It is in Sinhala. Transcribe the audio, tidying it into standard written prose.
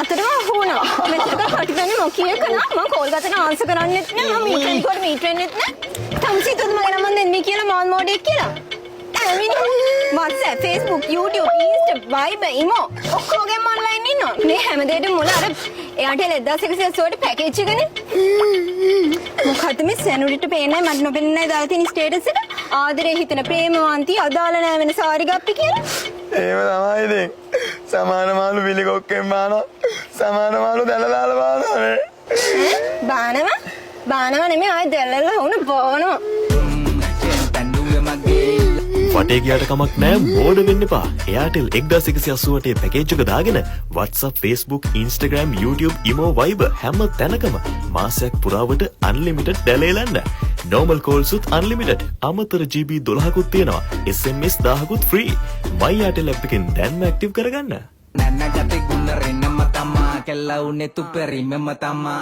අතරම අහුණා. මෙතනක කටිපැන්නේ මොකියක නා මම කෝල් ගතට ආන්සර් කරන්නෙත් නෑ. මම මීට් වෙන්නෙත් නෑ. තම්සිතුත් මගේ නම දෙන්නේ කියලා මාන් මොඩෙක් කියලා. WhatsApp, Facebook, YouTube, Insta, Viber, Imo ඔක්කොගෙම online ඉන්නවා. මේ හැමදේටම මුල අර එයාට 1180 පැකේජ් එකනේ. මොකද්ද මේ සැනුරිට පේන්නේ මට නොපෙන්නේ දාලා තියෙන ස්ටේටස් එක? ආදරේ හිතන ප්‍රේමවන්ති අදාළ නැහැ වෙන සාරි ගප්පි කියලා. ඒව තමයි ඉතින්. සමාන මාළු පිළිකොක්කෙන් බානවා. සමාන මාළු දැලලාලා බානවා. බානවා නෙමෙයි ආයෙ දැලලා වුණ බානවා. වටේ ගියාට කමක් නෑ මෝඩ වෙන්න එපා. Airtel 1188 පැකේජ් එක දාගෙන WhatsApp, Facebook, Instagram, YouTube, Imo, Viber හැම තැනකම මාසයක් පුරාවට unlimited දැලේලන්න. normal calls උත් unlimited. අමතර GB 12කුත් තියෙනවා. SMS 1000කුත් free. My Airtel app එකෙන් දැන්ම active කරගන්න. Nana jati gulla renna matama kella une tu peri me matama